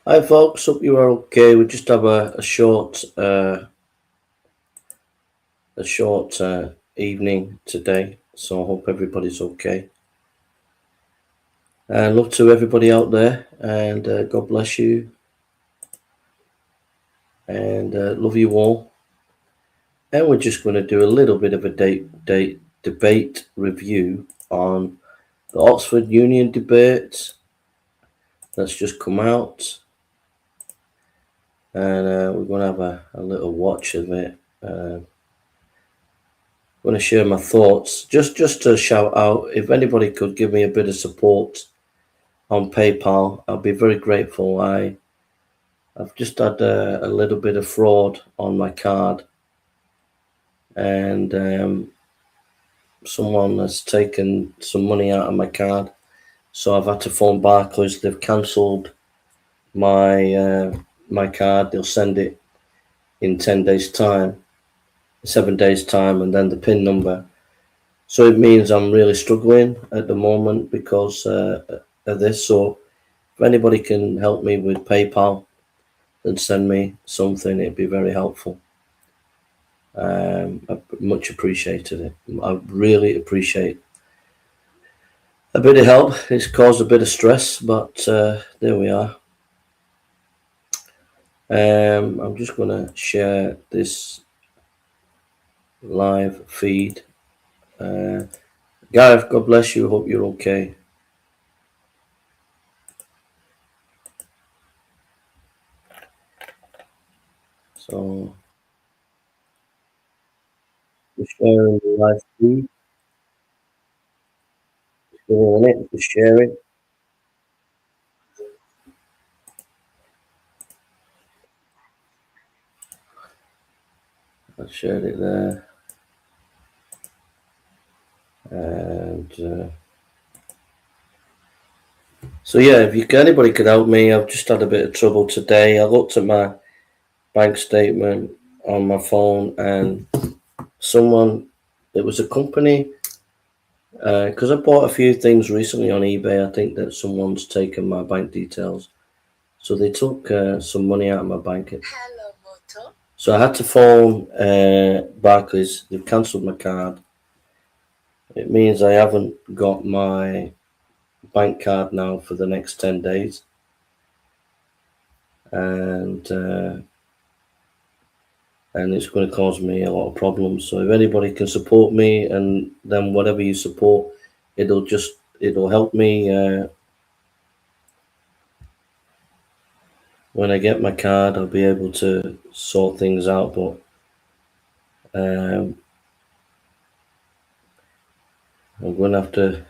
Hi folks, hope you are okay. We just have a short evening today, so I hope everybody's okay. And love to everybody out there, and God bless you, and love you all. And we're just going to do a little bit of a debate review on the Oxford Union debate that's just come out, and we're going to have a little watch of it. I'm going to share my thoughts. Just to shout out, if anybody could give me a bit of support on PayPal, I'd be very grateful. I've just had a little bit of fraud on my card, and someone has taken some money out of my card, so I've had to phone Barclays. They've cancelled my card. They'll send it in 10 days' time, 7 days' time, and then the PIN number. So it means I'm really struggling at the moment because of this. So if anybody can help me with PayPal and send me something, it'd be very helpful. I much appreciated it. I really appreciate a bit of help. It's caused a bit of stress, but there we are. I'm just going to share this live feed. Gareth, God bless you. Hope you're okay. So, we're sharing the live feed. Sharing it, just share it. I shared it there. And so yeah, if anybody could help me, I've just had a bit of trouble today. I looked at my bank statement on my phone, and it was a company, because I bought a few things recently on eBay. I think that someone's taken my bank details, so they took some money out of my bank. Hello, Moto. So I had to phone Barclays. They've cancelled my card. It means I haven't got my bank card now for the next 10 days. And it's going to cause me a lot of problems. So if anybody can support me, and then whatever you support, it'll help me when I get my card. I'll be able to sort things out, but I'm going to have to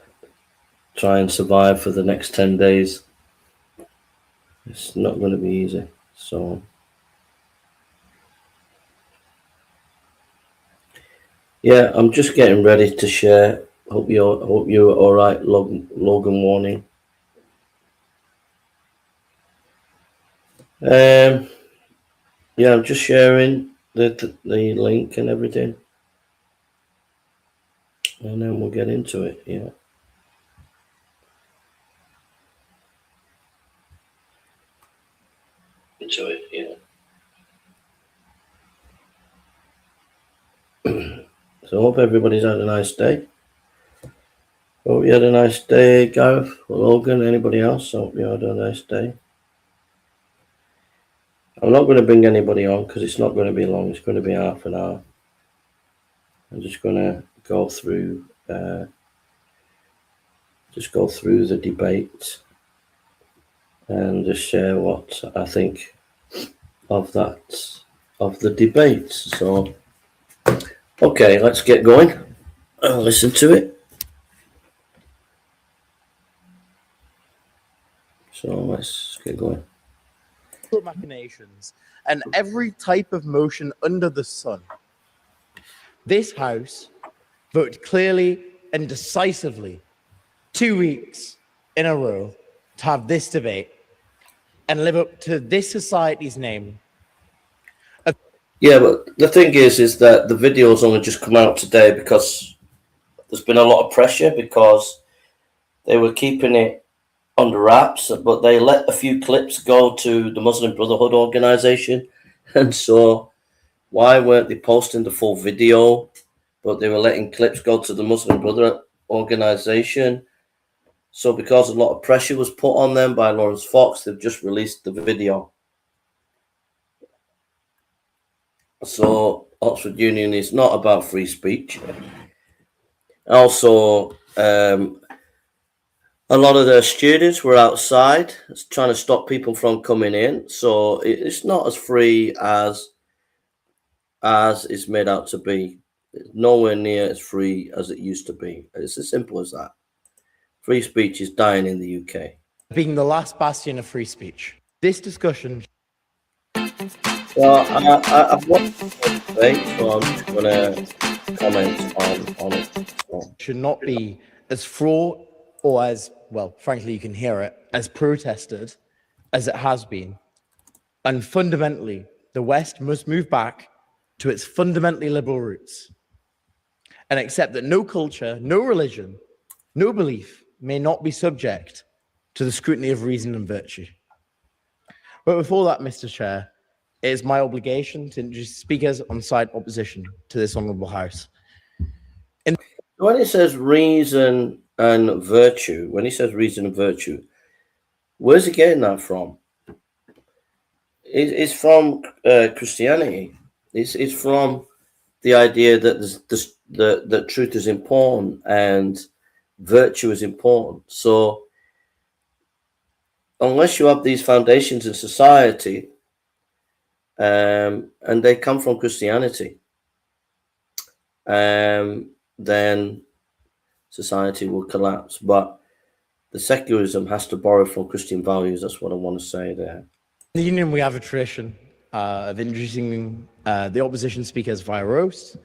try and survive for the next 10 days. It's not going to be easy. So yeah, I'm just getting ready to share. Hope you're all right, Logan Warning. Yeah, I'm just sharing the link and everything, and then we'll get into it. Yeah. Into it. Yeah. So I hope everybody's had a nice day. Hope you had a nice day, Gareth, Logan, anybody else. Hope you had a nice day. I'm not going to bring anybody on because it's not going to be long. It's going to be half an hour. I'm just going to go through the debate and just share what I think of the debate. So, okay, let's get going. Listen to it. So let's get going. Machinations and every type of motion under the sun. This House voted clearly and decisively 2 weeks in a row to have this debate and live up to this society's name. Yeah, but the thing is that the video's only just come out today because there's been a lot of pressure because they were keeping it under wraps, but they let a few clips go to the Muslim Brotherhood organization. And so why weren't they posting the full video, but they were letting clips go to the Muslim Brotherhood organization? So because a lot of pressure was put on them by Lawrence Fox, they've just released the video. So Oxford Union is not about free speech. Also, a lot of the students were outside trying to stop people from coming in. So it's not as free as it's made out to be. It's nowhere near as free as it used to be. It's as simple as that. Free speech is dying in the UK. Being the last bastion of free speech. This discussion. Well, I've watched the debate, so I'm just going to comment on it. So. Should not be as fraught or as, well, frankly, you can hear it, as protested as it has been. And fundamentally, the West must move back to its fundamentally liberal roots and accept that no culture, no religion, no belief may not be subject to the scrutiny of reason and virtue. But before that, Mr. Chair, it is my obligation to introduce speakers on side opposition to this honourable House. When it says reason and virtue, where's he getting that from? It's from Christianity. It's from the idea that that truth is important and virtue is important. So unless you have these foundations in society, and they come from Christianity, then society will collapse. But the secularism has to borrow from Christian values. That's what I want to say there. In the Union, we have a tradition of introducing the opposition speakers via roast.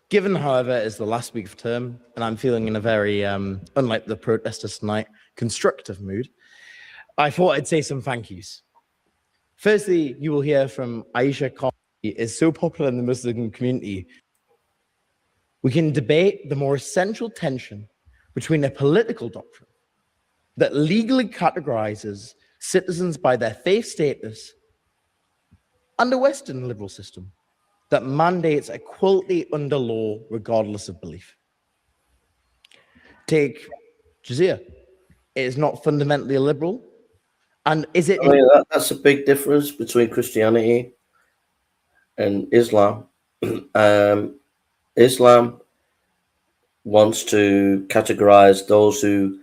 Given, however, it's the last week of term, and I'm feeling in a very, unlike the protesters tonight, constructive mood, I thought I'd say some thank yous. Firstly, you will hear from Aisha Khan, is so popular in the Muslim community. We can debate the more essential tension between a political doctrine that legally categorizes citizens by their faith status and a Western liberal system that mandates equality under law regardless of belief. Take jizya. It is not fundamentally liberal. And is it... I mean, that's a big difference between Christianity and Islam. Islam wants to categorize those who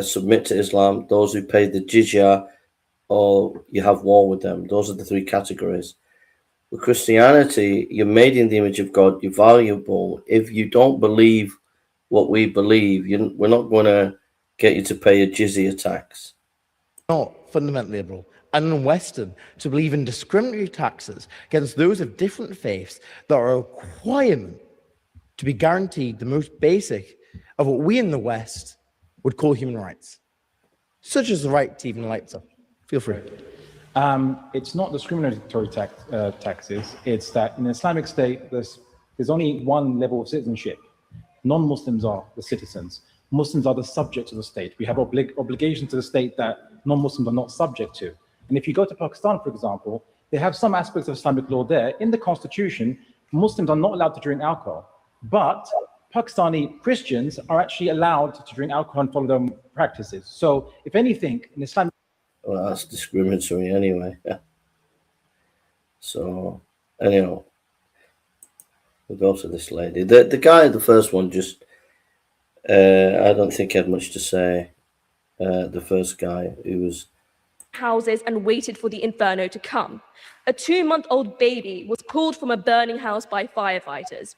submit to Islam, those who pay the jizya, or you have war with them. Those are the three categories. With Christianity, you're made in the image of God, you're valuable. If you don't believe what we believe, we're not going to get you to pay a jizya tax. Not fundamentally liberal, and in Western, to believe in discriminatory taxes against those of different faiths that are a requirement to be guaranteed the most basic of what we in the West would call human rights, such as the right to even lights up. Feel free. It's not discriminatory taxes. It's that in the Islamic State, there's only one level of citizenship. Non-Muslims are the citizens. Muslims are the subjects of the state. We have obligations to the state that non-Muslims are not subject to. And if you go to Pakistan, for example, they have some aspects of Islamic law there. In the constitution, Muslims are not allowed to drink alcohol, but Pakistani Christians are actually allowed to drink alcohol and follow their practices. So if anything, in Islam... Well, that's discriminatory anyway. So, anyhow, we'll go to this lady. The guy, the first one, just... I don't think he had much to say. The first guy who was... houses and waited for the inferno to come. A 2-month-old baby was pulled from a burning house by firefighters.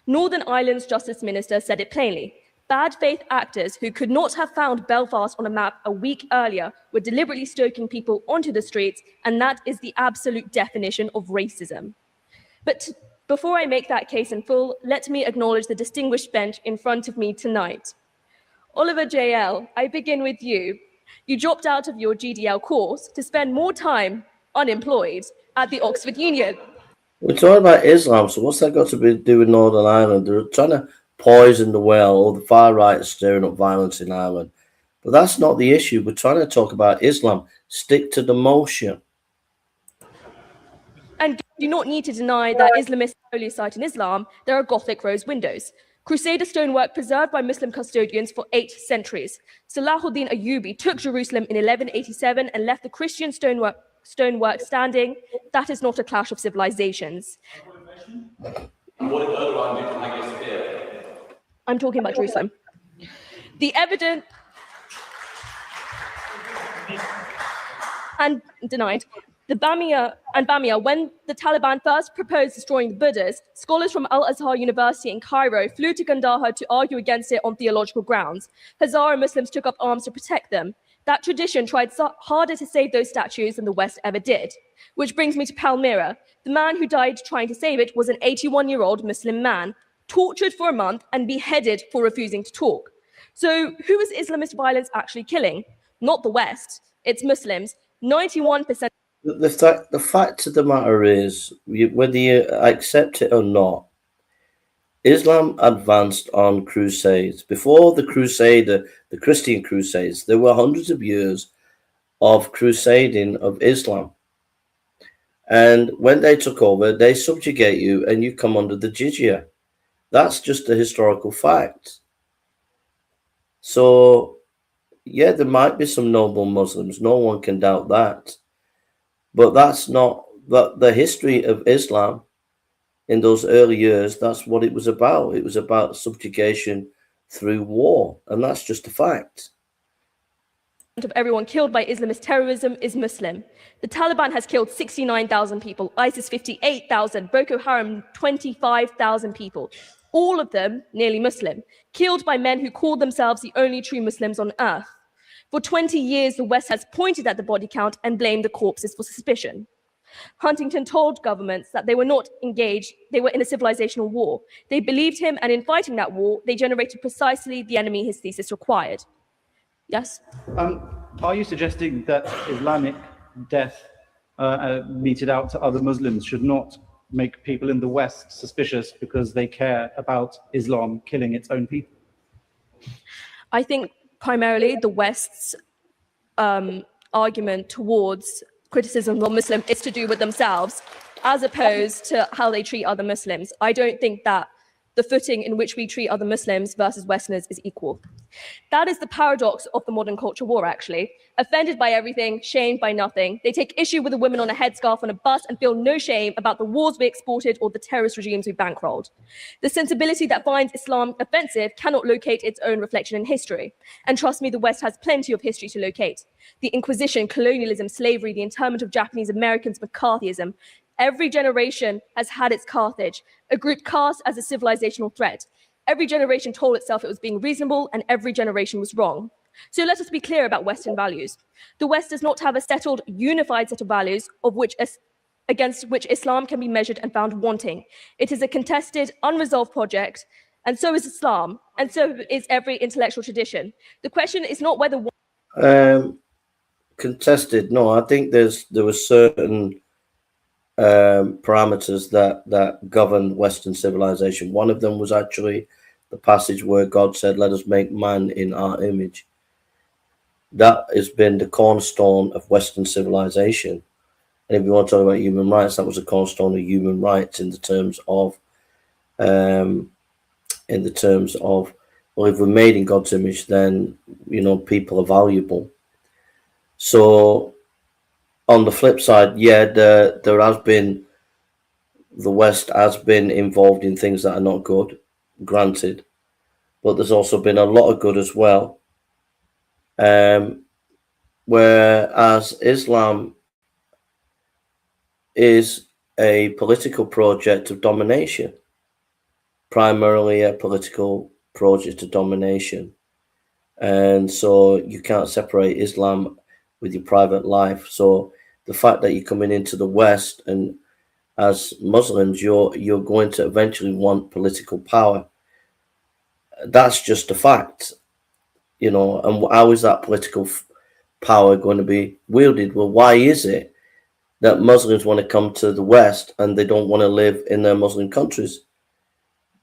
Northern Ireland's Justice Minister said it plainly. Bad faith actors who could not have found Belfast on a map a week earlier were deliberately stoking people onto the streets, and that is the absolute definition of racism. But before I make that case in full, let me acknowledge the distinguished bench in front of me tonight. Oliver JL, I begin with you. You dropped out of your GDL course to spend more time unemployed at the Oxford Union. We're talking about Islam, so what's that got to do with Northern Ireland? They're trying to poison the well, or the far right is stirring up violence in Ireland. But that's not the issue. We're trying to talk about Islam. Stick to the motion. And do not need to deny that Islam is the holy site in Islam. There are Gothic rose windows. Crusader stonework preserved by Muslim custodians for 8 centuries. Salahuddin Ayyubi took Jerusalem in 1187 and left the Christian stonework standing. That is not a clash of civilizations. And what did Erdogan do to Hagia Sophia? I'm talking about Jerusalem. The evidence and denied. The Bamia, when the Taliban first proposed destroying the Buddhas, scholars from Al-Azhar University in Cairo flew to Kandahar to argue against it on theological grounds. Hazara Muslims took up arms to protect them. That tradition tried harder to save those statues than the West ever did. Which brings me to Palmyra. The man who died trying to save it was an 81-year-old Muslim man, tortured for a month and beheaded for refusing to talk. So who is Islamist violence actually killing? Not the West. It's Muslims. 91%. The fact of the matter is, whether you accept it or not, Islam advanced on crusades. Before the Christian crusades, there were hundreds of years of crusading of Islam. And when they took over, they subjugate you and you come under the jizya. That's just a historical fact. So, yeah, there might be some noble Muslims. No one can doubt that. But that's not the history of Islam in those early years. That's what it was about. It was about subjugation through war. And that's just a fact. Of everyone killed by Islamist terrorism is Muslim. The Taliban has killed 69,000 people, ISIS 58,000, Boko Haram 25,000 people. All of them nearly Muslim, killed by men who called themselves the only true Muslims on earth. For 20 years, the West has pointed at the body count and blamed the corpses for suspicion. Huntington told governments that they were not engaged, they were in a civilizational war. They believed him, and in fighting that war, they generated precisely the enemy his thesis required. Yes? Are you suggesting that Islamic death meted out to other Muslims should not make people in the West suspicious because they care about Islam killing its own people? I think primarily the West's argument towards criticism of Muslim is to do with themselves, as opposed to how they treat other Muslims. I don't think that the footing in which we treat other Muslims versus Westerners is equal. That is the paradox of the modern culture war, actually. Offended by everything, shamed by nothing. They take issue with a woman on a headscarf on a bus and feel no shame about the wars we exported or the terrorist regimes we bankrolled. The sensibility that finds Islam offensive cannot locate its own reflection in history. And trust me, the West has plenty of history to locate. The Inquisition, colonialism, slavery, the internment of Japanese Americans, McCarthyism. Every generation has had its Carthage, a group cast as a civilizational threat. Every generation told itself it was being reasonable, and every generation was wrong. So let us be clear about Western values. The West does not have a settled, unified set of values against which Islam can be measured and found wanting. It is a contested, unresolved project, and so is Islam, and so is every intellectual tradition. The question is not whether contested. No, I think there were certain parameters that govern Western civilization. One of them was actually the passage where God said, "Let us make man in our image." That has been the cornerstone of Western civilization. And if you want to talk about human rights, that was a cornerstone of human rights in the terms of, well, if we're made in God's image, then people are valuable. So on the flip side, yeah, there has been, the West has been involved in things that are not good, granted, but there's also been a lot of good as well. Whereas Islam is a political project of domination, primarily a political project of domination. And so you can't separate Islam with your private life. So the fact that you're coming into the West, and as Muslims, you're going to eventually want political power. That's just a fact, and how is that political power going to be wielded? Well, why is it that Muslims want to come to the West and they don't want to live in their Muslim countries?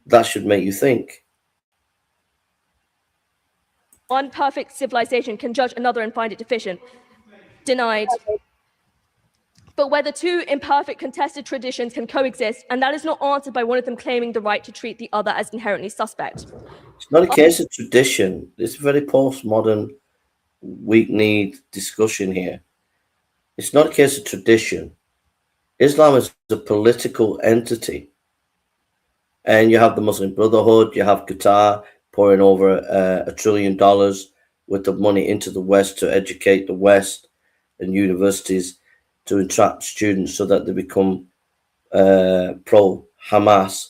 That should make you think. one perfect civilization can judge another and find it deficient. Denied. But whether two imperfect contested traditions can coexist, and that is not answered by one of them claiming the right to treat the other as inherently suspect. It's not a case of tradition. It's a very postmodern, weak-kneed discussion here. It's not a case of tradition. Islam is a political entity. And you have the Muslim Brotherhood, you have Qatar pouring over $1 trillion worth of money into the West to educate the West and universities to entrap students so that they become pro-Hamas.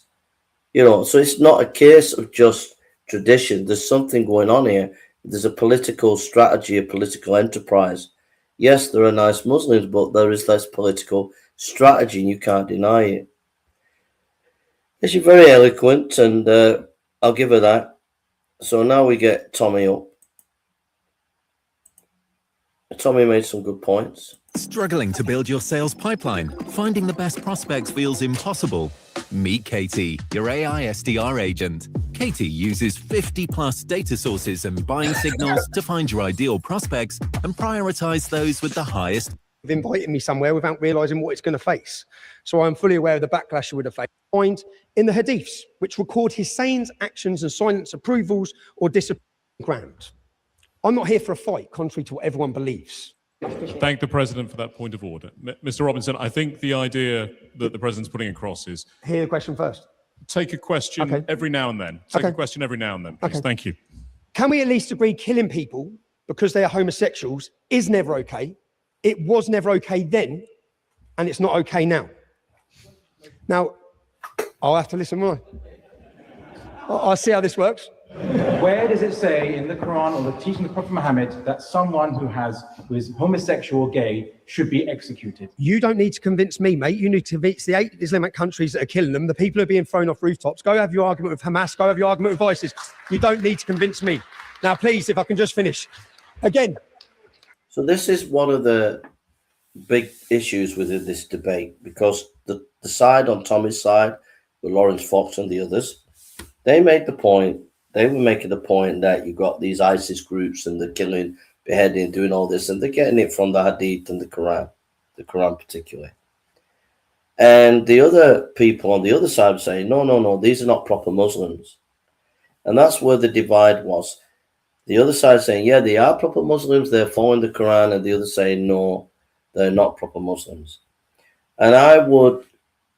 You know, so it's not a case of just tradition. There's something going on here. There's a political strategy, a political enterprise. Yes, there are nice Muslims, but there is less political strategy, and you can't deny it. She's very eloquent, and I'll give her that. So now we get Tommy up. Tommy made some good points. Struggling to build your sales pipeline? Finding the best prospects feels impossible? Meet Katie, your AI SDR agent. Katie uses 50+ data sources and buying signals to find your ideal prospects and prioritize those with the highest. Inviting me somewhere without realizing what it's going to face. So I'm fully aware of the backlash he would have faced. Find in the hadiths, which record his sayings, actions, and silence approvals or disapproval ground. I'm not here for a fight, contrary to what everyone believes. Thank the President for that point of order. Mr. Robinson, I think the idea that the President's putting across is... Hear the question first. Take a question every now and then. Take a question every now and then, please. Thank you. Can we at least agree killing people because they are homosexuals is never okay? It was never okay then, and it's not okay now. Now, I'll have to listen more. I'll see how this works. Where does it say in the Quran or the teaching of Prophet Muhammad that someone who is homosexual or gay should be executed? You don't need to convince me, mate. You need to convince the 8 Islamic countries that are killing them, the people who are being thrown off rooftops. Go have your argument with Hamas. Go have your argument with ISIS. You don't need to convince me. Now, please, if I can just finish. Again. So this is one of the big issues within this debate, because the side on Tommy's side, with Lawrence Fox and the others, they made the point. They were making the point that you got these ISIS groups and they're killing, beheading, doing all this, and they're getting it from the Hadith and the Quran particularly. And the other people on the other side were saying, no, these are not proper Muslims. And that's where the divide was. The other side saying, yeah, they are proper Muslims, they're following the Quran, and the other saying, no, they're not proper Muslims. And I would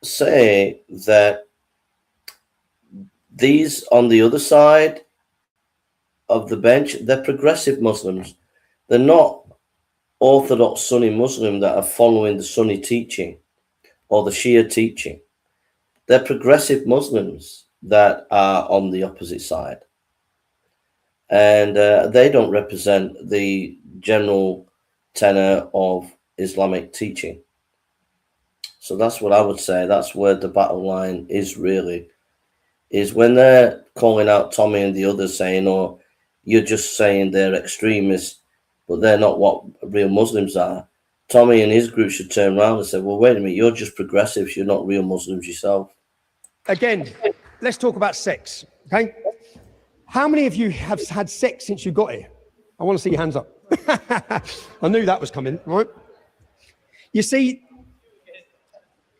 say that these on the other side of the bench, they're progressive Muslims. They're not Orthodox Sunni Muslim that are following the Sunni teaching or the Shia teaching. They're progressive Muslims that are on the opposite side. And they don't represent the general tenor of Islamic teaching. So that's what I would say. That's where the battle line is really. Is when they're calling out Tommy and the others saying, oh, you're just saying they're extremists, but they're not what real Muslims are. Tommy and his group should turn around and say, well, wait a minute, you're just progressives, you're not real Muslims yourself. Again, let's talk about sex, okay? How many of you have had sex since you got here? I want to see your hands up. I knew that was coming, right? You see,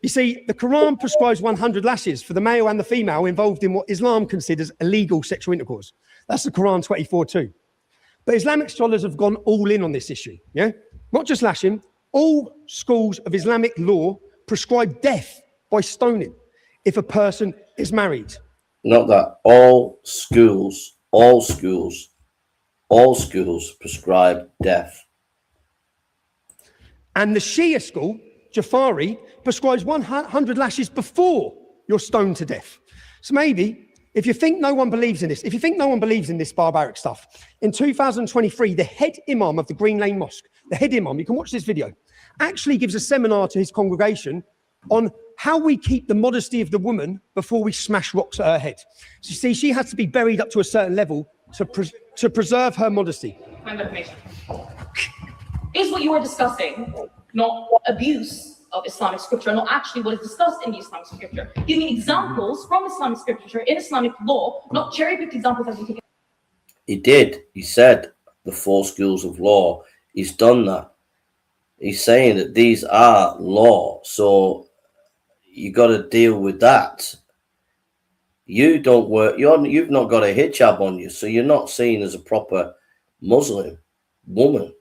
the Quran prescribes 100 lashes for the male and the female involved in what Islam considers illegal sexual intercourse. That's the Quran 24:2. But Islamic scholars have gone all in on this issue, yeah? Not just lashing. All schools of Islamic law prescribe death by stoning if a person is married. Not that. All schools prescribe death. And the Shia school, Jafari, prescribes 100 lashes before you're stoned to death. So maybe, if you think no one believes in this, barbaric stuff, in 2023, the head imam of the Green Lane Mosque, the head imam, you can watch this video, actually gives a seminar to his congregation on how we keep the modesty of the woman before we smash rocks at her head. So you see, she has to be buried up to a certain level to preserve her modesty. Is what you are discussing not abuse of Islamic scripture, not actually what is discussed in the Islamic scripture? Give me examples from Islamic scripture in Islamic law, not cherry-picked examples as we take. He did. He said the 4 schools of law. He's done that. He's saying that these are law, so you got to deal with that. You don't work. You've not got a hijab on you, so you're not seen as a proper Muslim woman.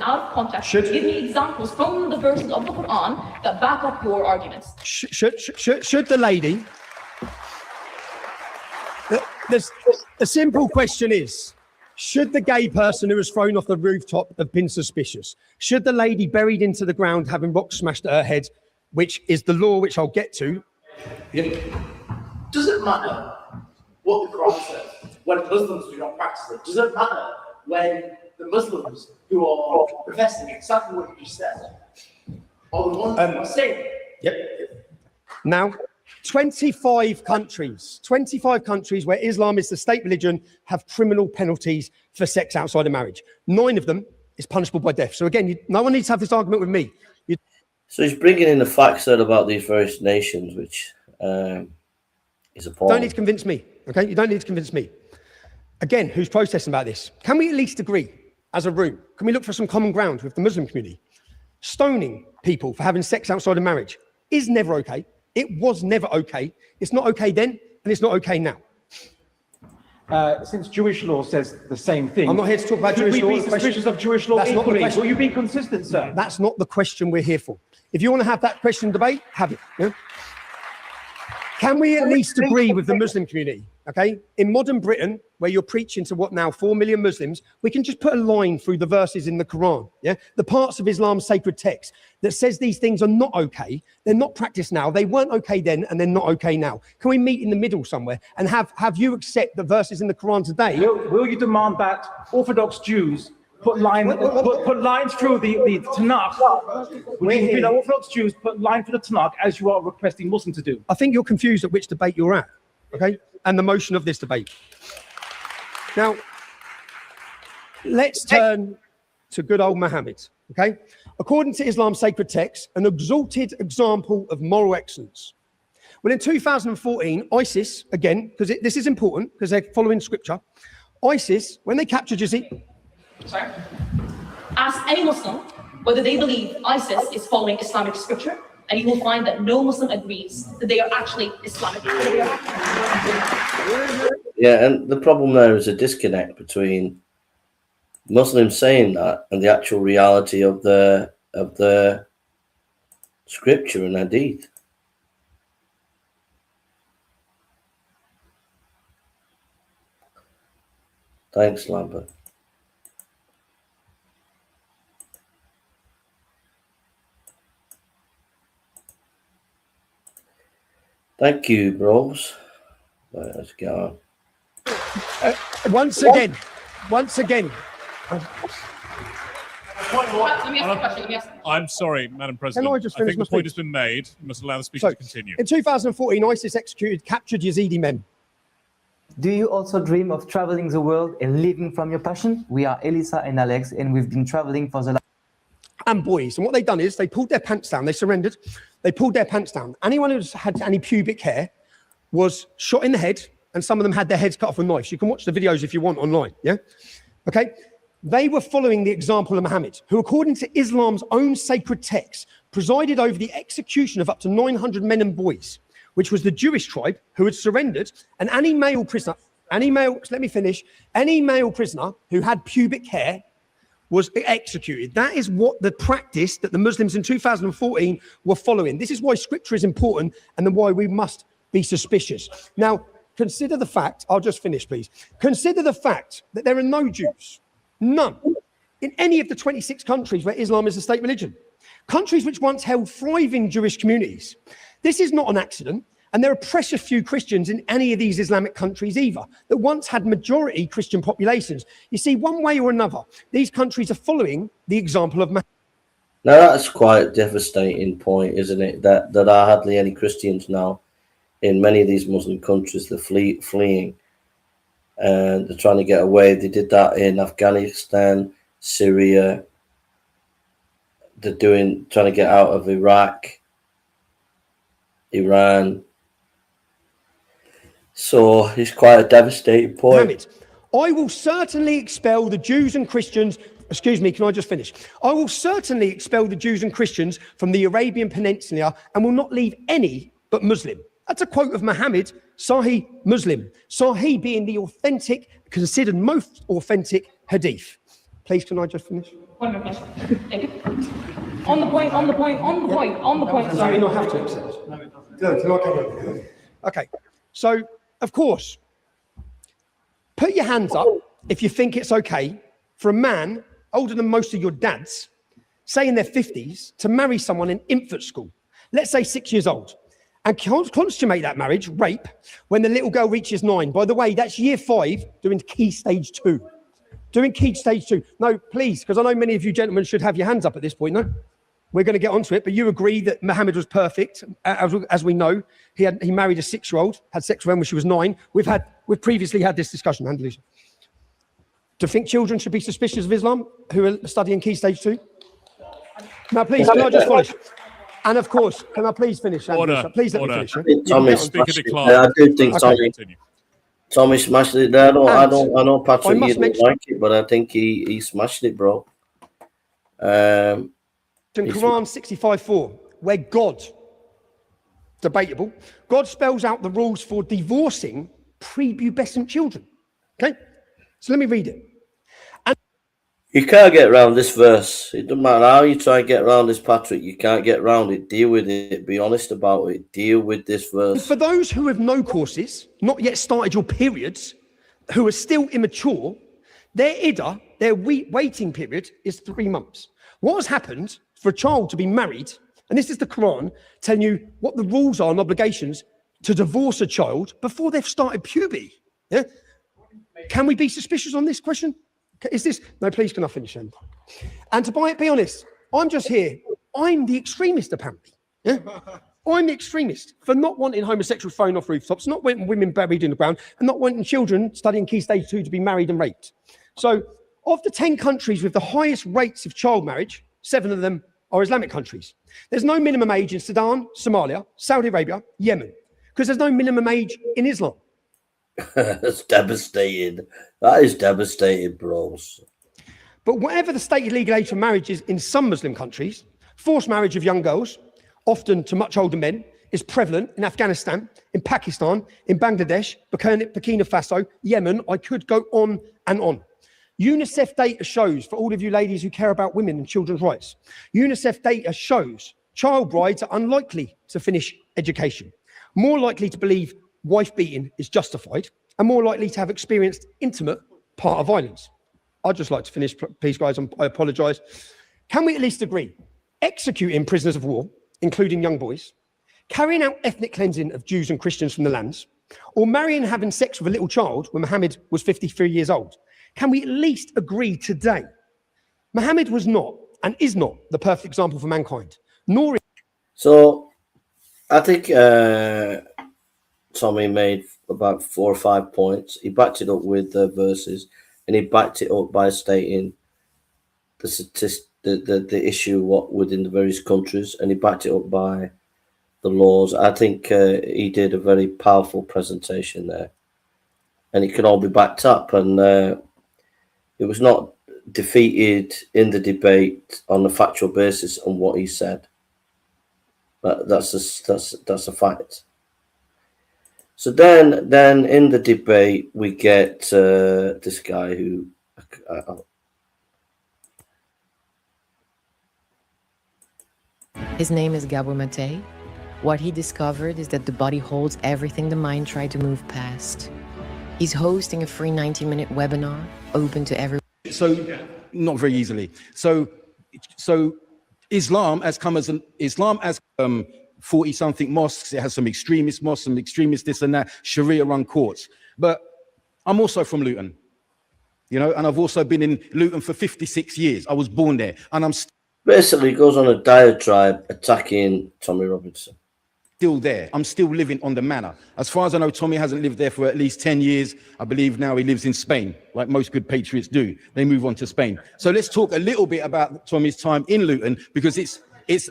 Out of context, give me examples from the verses of the Quran that back up your arguments. Should the lady? The simple question is: should the gay person who was thrown off the rooftop have been suspicious? Should the lady buried into the ground having rocks smashed at her head, which is the law, which I'll get to? Does it matter what the Quran says when Muslims do not practice it? Does it matter when the Muslims who are professing exactly what you just said are the ones who are saying? Yep. Now, 25 countries where Islam is the state religion have criminal penalties for sex outside of marriage. 9 of them is punishable by death. So again, no one needs to have this argument with me. So he's bringing in the facts there about these various nations, which is appalling. Don't need to convince me, okay? You don't need to convince me. Again, who's protesting about this? Can we at least agree as a room? Can we look for some common ground with the Muslim community? Stoning people for having sex outside of marriage is never okay. It was never okay. It's not okay then, and it's not okay now. Since Jewish law says the same thing, I'm not here to talk about Jewish law. Should we be suspicious of Jewish law equally? Will you be consistent, sir? That's not the question we're here for. If you want to have that question debate, have it. Yeah? Can we at least agree with the Muslim community? Okay, in modern Britain, where you're preaching to what now 4 million Muslims, we can just put a line through the verses in the Quran, yeah, the parts of Islam's sacred text that says these things are not okay. They're not practiced now. They weren't okay then, and they're not okay now. Can we meet in the middle somewhere and have you accept the verses in the Quran today? Will you demand that Orthodox Jews put lines through the Tanakh? Will you that Orthodox Jews put line through the Tanakh as you are requesting Muslims to do? I think you're confused at which debate you're at, okay, and the motion of this debate. Now, let's turn to good old Muhammad, okay? According to Islam's sacred text, an exalted example of moral excellence. Well, in 2014, ISIS, again, because this is important, because they're following scripture, ISIS, when they captured Yazid... Sorry? Ask any Muslim whether they believe ISIS is following Islamic scripture, and you will find that no Muslim agrees that they are actually Islamic. Yeah, and the problem there is a disconnect between Muslims saying that and the actual reality of the scripture and hadith. Thanks, Lambert. Thank you, bros. Right, let's get on. Once again. Let me ask a question. I'm sorry, Madam President. Can I just finish think my the point speech? has been made. You must allow the speaker to continue. In 2014, ISIS captured Yazidi men. Do you also dream of traveling the world and living from your passion? We are Elisa and Alex, and we've been traveling for the last... And boys. And what they've done is they pulled their pants down. They surrendered. They pulled their pants down. Anyone who's had any pubic hair was shot in the head, and some of them had their heads cut off with knives. You can watch the videos if you want online, yeah? Okay? They were following the example of Muhammad, who, according to Islam's own sacred text, presided over the execution of up to 900 men and boys, which was the Jewish tribe who had surrendered, and any male prisoner who had pubic hair was executed. That is what the practice that the Muslims in 2014 were following. This is why scripture is important and then why we must be suspicious. Now, consider the fact, I'll just finish, please. Consider the fact that there are no Jews, none, in any of the 26 countries where Islam is the state religion. Countries which once held thriving Jewish communities. This is not an accident. And there are precious few Christians in any of these Islamic countries either, that once had majority Christian populations. You see, one way or another, these countries are following the example of Muhammad. Now that's quite a devastating point, isn't it? That there are hardly any Christians now in many of these Muslim countries. They're fleeing and they're trying to get away. They did that in Afghanistan, Syria. They're trying to get out of Iraq, Iran. So it's quite a devastating point. Muhammad, I will certainly expel the Jews and Christians. Excuse me, can I just finish? I will certainly expel the Jews and Christians from the Arabian Peninsula and will not leave any but Muslim. That's a quote of Muhammad, Sahih Muslim. Sahih being the authentic, considered most authentic hadith. Please, can I just finish? One more question. Thank you. On the point. Sorry, you don't have to accept. No, okay, so, of course, put your hands up if you think it's okay for a man older than most of your dads, say in their 50s, to marry someone in infant school, let's say 6 years old, and consummate that marriage, rape, when the little girl reaches 9. By the way, that's year 5 doing key stage 2. Doing key stage 2. No, please, because I know many of you gentlemen should have your hands up at this point, no? We're going to get onto it, but you agree that Muhammad was perfect. As we know, he married a 6-year-old, had sex with her when she was 9. We've previously had this discussion, Andalusia. Do you think children should be suspicious of Islam who are studying key stage 2? Now, please, can I just finish? And of course, can I please finish? Order. Please let me Order. finish. Tommy smashed it. I do think Tommy smashed it there. I know Patrick, you don't like it, but I think he smashed it, bro. In Quran 65:4, where God, debatable, God spells out the rules for divorcing prepubescent children. Okay? So let me read it. You can't get around this verse. It doesn't matter how you try and get around this, Patrick. You can't get around it. Deal with it. Be honest about it. Deal with this verse. For those who have no courses, not yet started your periods, who are still immature, their iddah, their waiting period is 3 months. What has happened for a child to be married, and this is the Quran telling you what the rules are and obligations to divorce a child before they've started puberty. Yeah? Can we be suspicious on this question? Is this, no, please, can I finish then? And to be honest, I'm just here. I'm the extremist, apparently. Yeah? I'm the extremist for not wanting homosexuals thrown off rooftops, not wanting women buried in the ground, and not wanting children studying Key Stage 2 to be married and raped. So, of the 10 countries with the highest rates of child marriage, 7 of them are Islamic countries. There's no minimum age in Sudan, Somalia, Saudi Arabia, Yemen, because there's no minimum age in Islam. That's devastating. That is devastating, bros. But whatever the stated legal age for marriage is in some Muslim countries, forced marriage of young girls, often to much older men, is prevalent in Afghanistan, in Pakistan, in Bangladesh, Burkina Faso, Yemen. I could go on and on. UNICEF data shows, for all of you ladies who care about women and children's rights, UNICEF data shows child brides are unlikely to finish education, more likely to believe wife beating is justified, and more likely to have experienced intimate part of violence. I'd just like to finish, please, guys. I apologise. Can we at least agree? Executing prisoners of war, including young boys, carrying out ethnic cleansing of Jews and Christians from the lands, or marrying and having sex with a little child when Muhammad was 53 years old. Can we at least agree today? Muhammad was not and is not the perfect example for mankind, nor is... So, I think Tommy made about 4 or 5 points. He backed it up with verses, and he backed it up by stating the issue what within the various countries, and he backed it up by the laws. I think he did a very powerful presentation there, and it can all be backed up. And it was not defeated in the debate on a factual basis on what he said. But that's a fact. So then in the debate we get this guy who his name is Gabo Mate. What he discovered is that the body holds everything the mind tried to move past. He's hosting a free 90-minute webinar open to everyone. So, not very easily. So Islam has 40-something mosques. It has some extremist mosques, some extremist this and that, Sharia-run courts. But I'm also from Luton, you know, and I've also been in Luton for 56 years. I was born there, and I'm basically goes on a diatribe attacking Tommy Robinson. Still there. I'm still living on the manor. As far as I know, Tommy hasn't lived there for at least 10 years. I believe now he lives in Spain, like most good patriots do. They move on to Spain. So let's talk a little bit about Tommy's time in Luton, because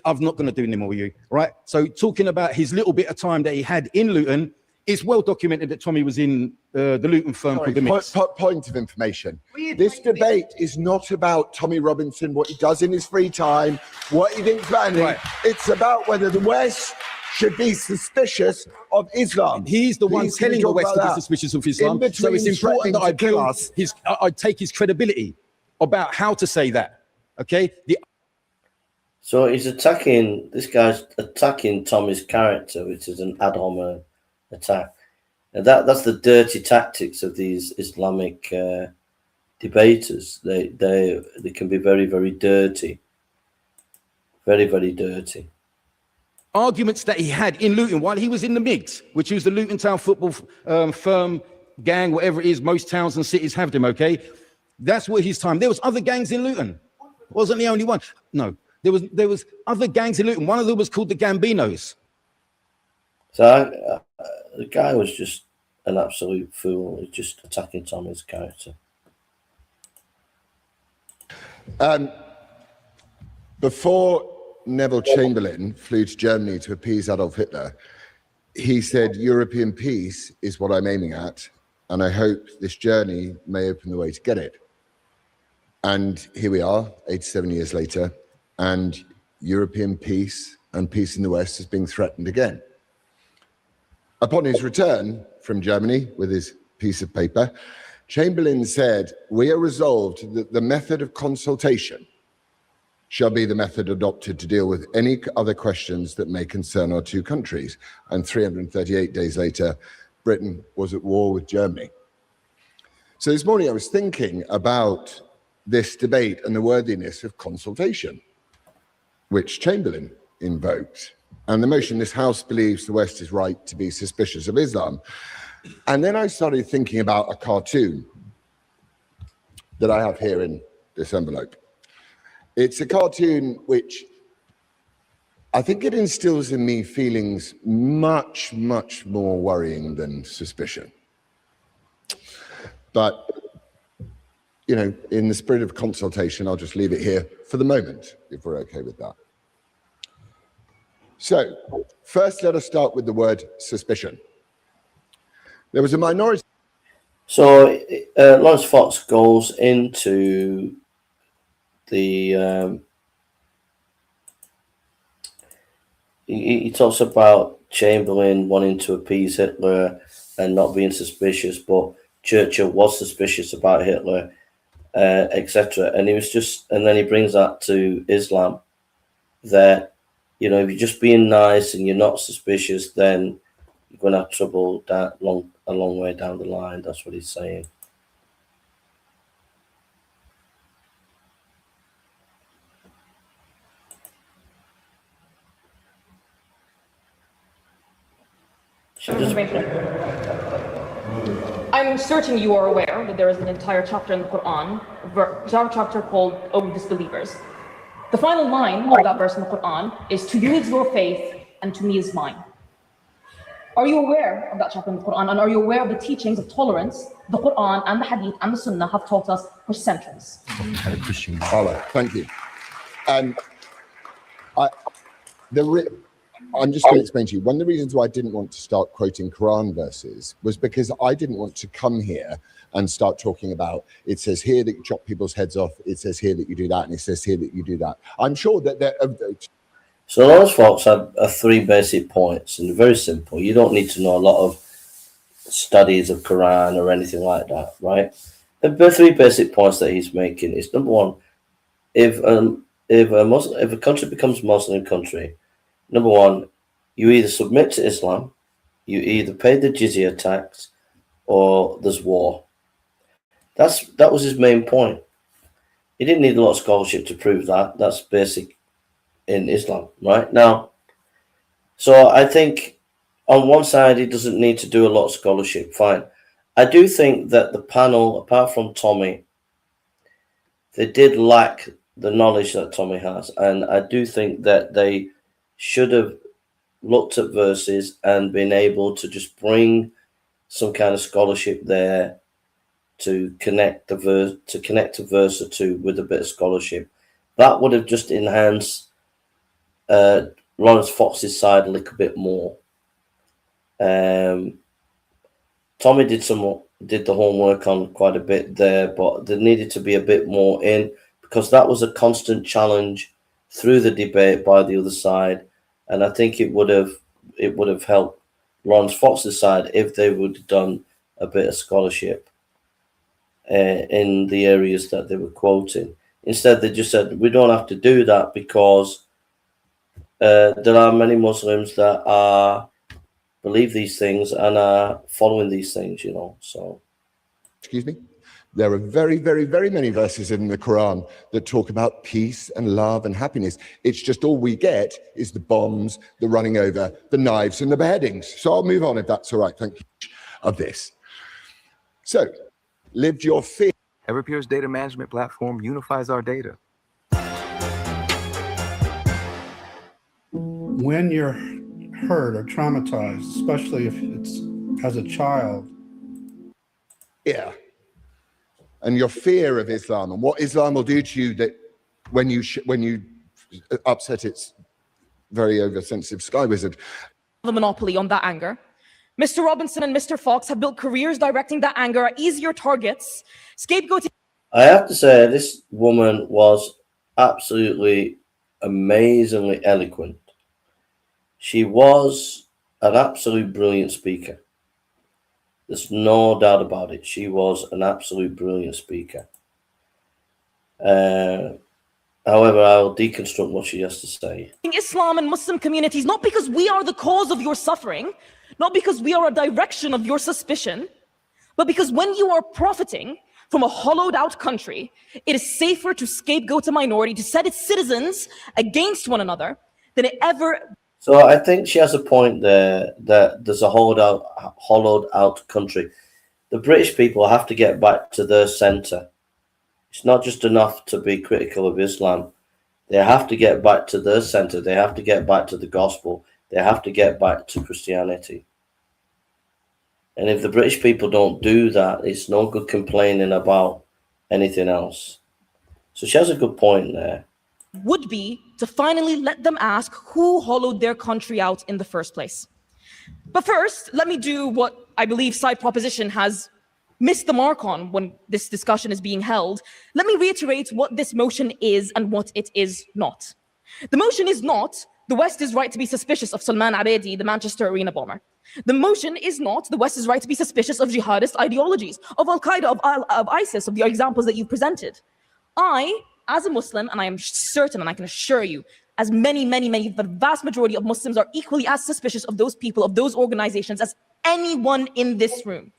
I'm not going to do anymore with you, right? So talking about his little bit of time that he had in Luton, It's well documented that Tommy was in the Luton firm called the Mix. Point of information. This debate is not about Tommy Robinson, what he does in his free time, what he thinks about anything. Right. It's about whether the West should be suspicious of Islam. He's the one Please, can telling we the talk West to about be that? suspicious of Islam. In So it's between important that I threatening to kill build us. I take his credibility about how to say that. Okay? So he's attacking, this guy's attacking Tommy's character, which is an ad hominem attack. And that's the dirty tactics of these Islamic debaters. They can be very, very dirty. Very, very dirty. Arguments that he had in Luton while he was in the MIGs, which was the Luton Town Football Firm gang, whatever it is, most towns and cities have them, okay? That's what his time. There was other gangs in Luton. Wasn't the only one. No, there was other gangs in Luton. One of them was called the Gambinos. So the guy was just an absolute fool. He's just attacking Tommy's character. Before Neville Chamberlain flew to Germany to appease Adolf Hitler, he said, European peace is what I'm aiming at, and I hope this journey may open the way to get it. And here we are, 87 years later, and European peace and peace in the West is being threatened again. Upon his return from Germany with his piece of paper, Chamberlain said, we are resolved that the method of consultation shall be the method adopted to deal with any other questions that may concern our two countries. And 338 days later, Britain was at war with Germany. So this morning I was thinking about this debate and the worthiness of consultation, which Chamberlain invoked. And the motion, this House believes the West is right to be suspicious of Islam. And then I started thinking about a cartoon that I have here in this envelope. It's a cartoon which I think it instills in me feelings much, much more worrying than suspicion. But, you know, in the spirit of consultation, I'll just leave it here for the moment, if we're okay with that. So, first let us start with the word suspicion. There was a minority. So Lawrence Fox goes into the he talks about Chamberlain wanting to appease Hitler and not being suspicious, but Churchill was suspicious about Hitler, etc. And he was just, and then he brings that to Islam, that, you know, if you're just being nice and you're not suspicious, then you're going to have trouble a long way down the line. That's what he's saying. I'm certain you are aware that there is an entire chapter in the Quran, a chapter called O Disbelievers. The final line of that verse in the Quran is, to you is your faith and to me is mine. Are you aware of that chapter in the Quran, and are you aware of the teachings of tolerance the Quran and the Hadith and the Sunnah have taught us for centuries? All right, thank you. I'm just going to explain to you, one of the reasons why I didn't want to start quoting Quran verses was because I didn't want to come here and start talking about, it says here that you chop people's heads off, it says here that you do that, and it says here that you do that. I'm sure that So Lawrence Fox had 3 basic points, and they're very simple. You don't need to know a lot of studies of Quran or anything like that, right? The 3 basic points that he's making is, number one, if a country becomes a Muslim country, number one, you either submit to Islam, you either pay the jizya tax, or there's war. That was his main point. He didn't need a lot of scholarship to prove that. That's basic in Islam, right? Now, so I think on one side, he doesn't need to do a lot of scholarship, fine. I do think that the panel, apart from Tommy, they did lack the knowledge that Tommy has. And I do think that they should have looked at verses and been able to just bring some kind of scholarship there to connect a verse or two with a bit of scholarship. That would have just enhanced Lawrence Fox's side a little bit more. Tommy did the homework on quite a bit there, but there needed to be a bit more in, because that was a constant challenge through the debate by the other side, and I think it would have helped Lawrence Fox's side if they would have done a bit of scholarship in the areas that they were quoting. Instead, they just said we don't have to do that because there are many Muslims that believe these things and are following these things, you know. So, excuse me. There are very, very, very many verses in the Quran that talk about peace and love and happiness. It's just all we get is the bombs, the running over, the knives and the beheadings. So I'll move on if that's all right. Thank you of this. So, lived your fear. Everpure's data management platform unifies our data. When you're hurt or traumatized, especially if it's as a child. Yeah. And your fear of Islam and what Islam will do to you, that when you upset its very oversensitive sky wizard. The monopoly on that anger. Mr. Robinson and Mr. Fox have built careers directing that anger at easier targets, scapegoating. I have to say, this woman was absolutely amazingly eloquent. She was an absolute brilliant speaker. There's no doubt about it. She was an absolute brilliant speaker. However, I'll deconstruct what she has to say. Islam and Muslim communities, not because we are the cause of your suffering, not because we are a direction of your suspicion, but because when you are profiting from a hollowed out country, it is safer to scapegoat a minority, to set its citizens against one another than it ever. So I think she has a point there that there's a hollowed out country. The British people have to get back to their centre. It's not just enough to be critical of Islam. They have to get back to their centre. They have to get back to the gospel. They have to get back to Christianity. And if the British people don't do that, it's no good complaining about anything else. So she has a good point there. Would be to finally let them ask who hollowed their country out in the first place. But first, let me do what I believe side proposition has missed the mark on when this discussion is being held. Let me reiterate what this motion is and what it is not. The motion is not the West is right to be suspicious of Salman Abedi, the Manchester Arena bomber. The motion is not the West is right to be suspicious of jihadist ideologies, of Al-Qaeda, of ISIS, of the examples that you presented. I, as a Muslim, and I am certain and I can assure you, as many, the vast majority of Muslims are equally as suspicious of those people, of those organizations, as anyone in this room.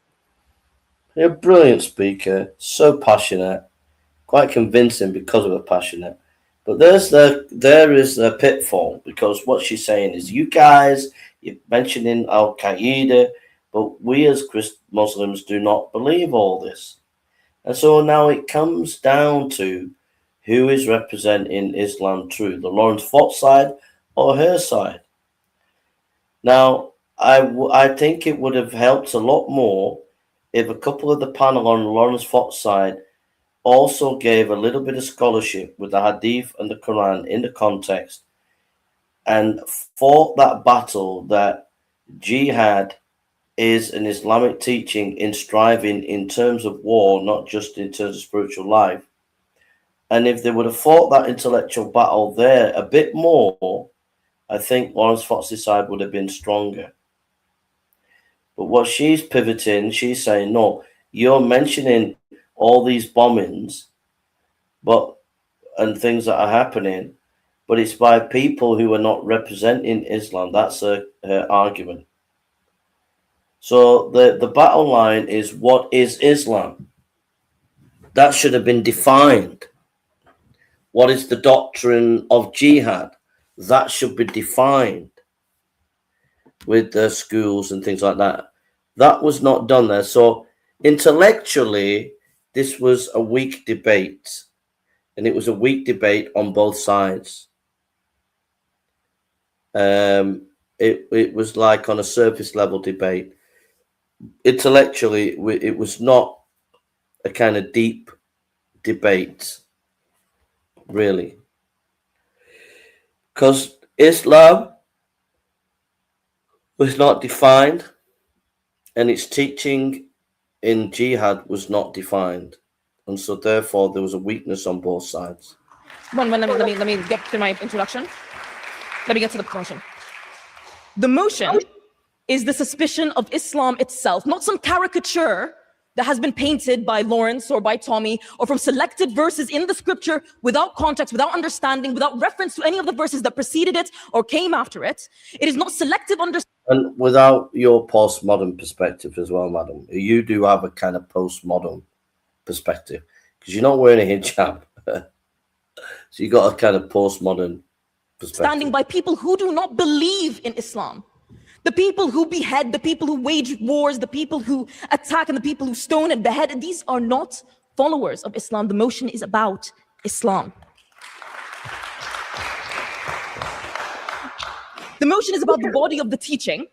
You're a brilliant speaker, so passionate, quite convincing because of her passionate. But there is the pitfall, because what she's saying is, you guys, you're mentioning Al-Qaeda, but we as Muslims do not believe all this. And so now it comes down to who is representing Islam true, the Lawrence Fox side or her side. Now, I think it would have helped a lot more if a couple of the panel on Lawrence Fox side also gave a little bit of scholarship with the Hadith and the Quran in the context and fought that battle that jihad is an Islamic teaching in striving in terms of war, not just in terms of spiritual life. And if they would have fought that intellectual battle there a bit more, I think Lawrence Fox's side would have been stronger. But what she's pivoting, she's saying, no, you're mentioning all these bombings and things that are happening, but it's by people who are not representing Islam. That's her argument. So the battle line is, what is Islam? That should have been defined. What is the doctrine of jihad? That should be defined with the schools and things like that. That was not done there. So intellectually, this was a weak debate, and it was a weak debate on both sides. It was like on a surface level debate. Intellectually, it was not a kind of deep debate, really, because Islam was not defined and its teaching in jihad was not defined, and so therefore there was a weakness on both sides. Let me get to my introduction. Let me get to the motion. The motion is the suspicion of Islam itself, not some caricature that has been painted by Lawrence or by Tommy, or from selected verses in the scripture without context, without understanding, without reference to any of the verses that preceded it or came after it. It is not selective understanding. And without your postmodern perspective as well, madam, you do have a kind of postmodern perspective because you're not wearing a hijab. So you got a kind of postmodern perspective. Standing by people who do not believe in Islam. The people who behead, the people who wage wars, the people who attack, and the people who stone and behead, these are not followers of Islam. The motion is about Islam. The motion is about the body of the teaching,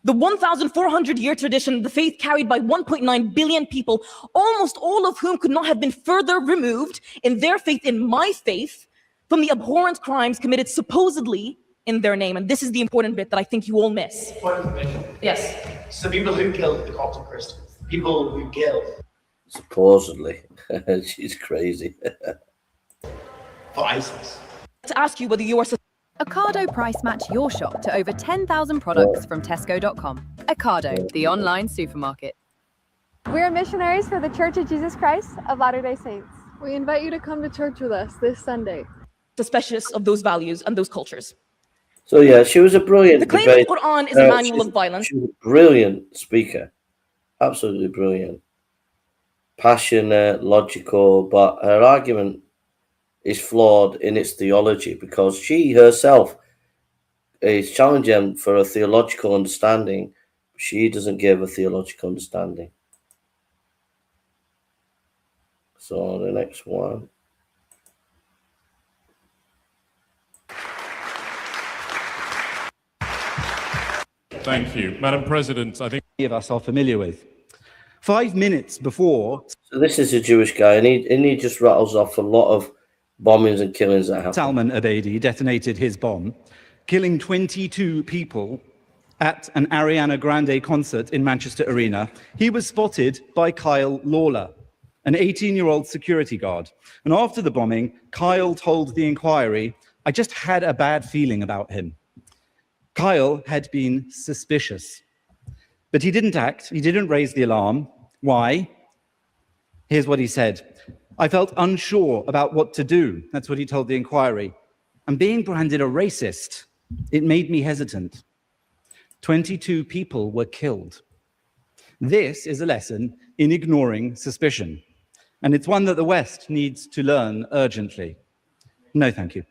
the 1,400-year tradition, the faith carried by 1.9 billion people, almost all of whom could not have been further removed in their faith, in my faith, from the abhorrent crimes committed supposedly in their name. And this is the important bit that I think you all miss. Point of information. Yes. So people who killed the Coptic Christians, people who killed Supposedly. She's crazy. for ISIS. To ask you whether you are Ocado price match your shop to over 10,000 products from Tesco.com. Ocado, the online supermarket. We're missionaries for the Church of Jesus Christ of Latter-day Saints. We invite you to come to church with us this Sunday. suspicious of those values and those cultures. So yeah, she was a brilliant The claim debate. of the Quran is a manual of violence. She was a brilliant speaker. Absolutely brilliant. Passionate, logical, but her argument is flawed in its theology because she herself is challenging for a theological understanding. She doesn't give a theological understanding. So the next one. Thank you. Madam President, I think many of us are familiar with. 5 minutes before... So this is a Jewish guy, and he just rattles off a lot of bombings and killings that happened. Salman Abedi detonated his bomb, killing 22 people at an Ariana Grande concert in Manchester Arena. He was spotted by Kyle Lawler, an 18-year-old security guard. And after the bombing, Kyle told the inquiry, "I just had a bad feeling about him." Kyle had been suspicious, but he didn't act. He didn't raise the alarm. Why? Here's what he said. "I felt unsure about what to do." That's what he told the inquiry. And being branded a racist, it made me hesitant. 22 people were killed. This is a lesson in ignoring suspicion. And it's one that the West needs to learn urgently. No, thank you.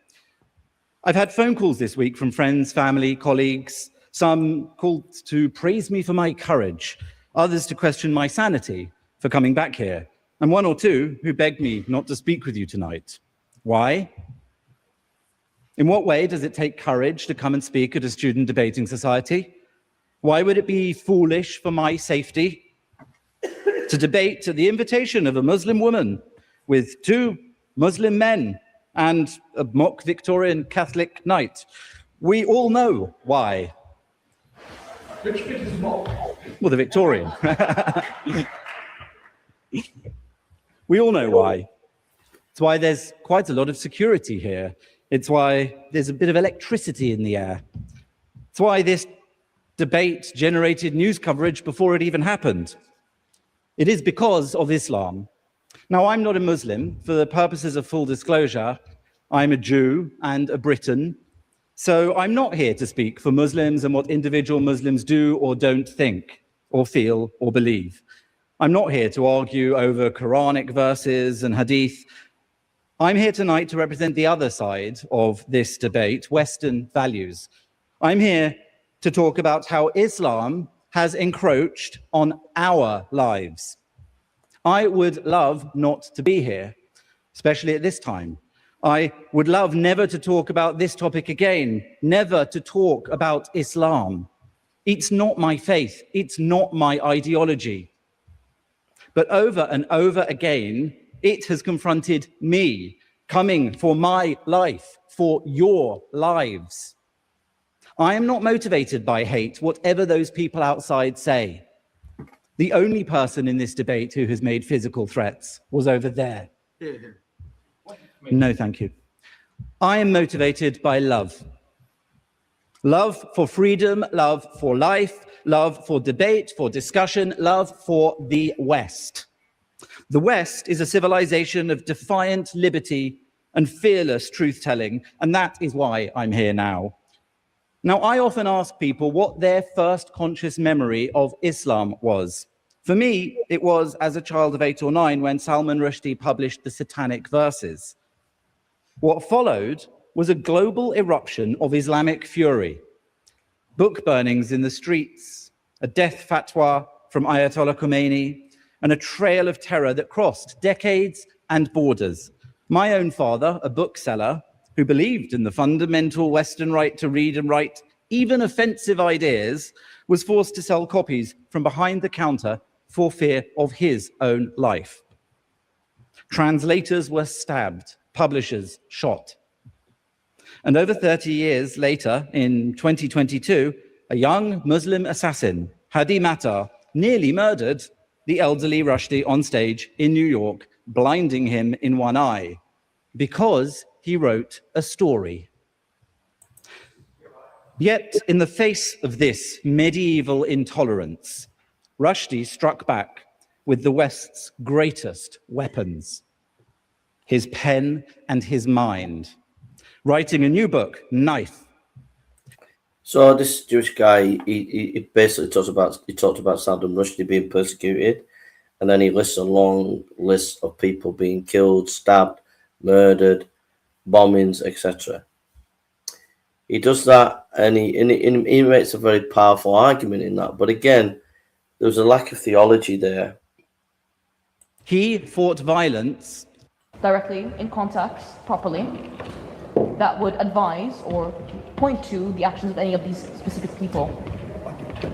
I've had phone calls this week from friends, family, colleagues. Some called to praise me for my courage, others to question my sanity for coming back here, and one or two who begged me not to speak with you tonight. Why? In what way does it take courage to come and speak at a student debating society? Why would it be foolish for my safety to debate at the invitation of a Muslim woman with two Muslim men and a mock Victorian Catholic knight? We all know why. Which bit is mock? Well, the Victorian. We all know why. It's why there's quite a lot of security here. It's why there's a bit of electricity in the air. It's why this debate generated news coverage before it even happened. It is because of Islam. Now, I'm not a Muslim. For the purposes of full disclosure, I'm a Jew and a Briton. So I'm not here to speak for Muslims and what individual Muslims do or don't think or feel or believe. I'm not here to argue over Quranic verses and hadith. I'm here tonight to represent the other side of this debate, Western values. I'm here to talk about how Islam has encroached on our lives. I would love not to be here, especially at this time. I would love never to talk about this topic again, never to talk about Islam. It's not my faith, it's not my ideology. But over and over again, it has confronted me, coming for my life, for your lives. I am not motivated by hate, whatever those people outside say. The only person in this debate who has made physical threats was over there. No, thank you. I am motivated by love. Love for freedom, love for life, love for debate, for discussion, love for the West. The West is a civilization of defiant liberty and fearless truth-telling, and that is why I'm here now. Now, I often ask people what their first conscious memory of Islam was. For me, it was as a child of 8 or 9 when Salman Rushdie published the Satanic Verses. What followed was a global eruption of Islamic fury. Book burnings in the streets, a death fatwa from Ayatollah Khomeini, and a trail of terror that crossed decades and borders. My own father, a bookseller who believed in the fundamental Western right to read and write even offensive ideas, was forced to sell copies from behind the counter for fear of his own life. Translators were stabbed, publishers shot. And over 30 years later, in 2022, a young Muslim assassin, Hadi Matar, nearly murdered the elderly Rushdie on stage in New York, blinding him in one eye, because he wrote a story. Yet, in the face of this medieval intolerance, Rushdie struck back with the West's greatest weapons, his pen and his mind, writing a new book, Knife. So this Jewish guy, he basically talked about Saddam Rushdie being persecuted, and then he lists a long list of people being killed, stabbed, murdered, bombings, etc. He does that, and he makes a very powerful argument in that. But again, there was a lack of theology there. He fought violence directly in context, properly, that would advise or point to the actions of any of these specific people.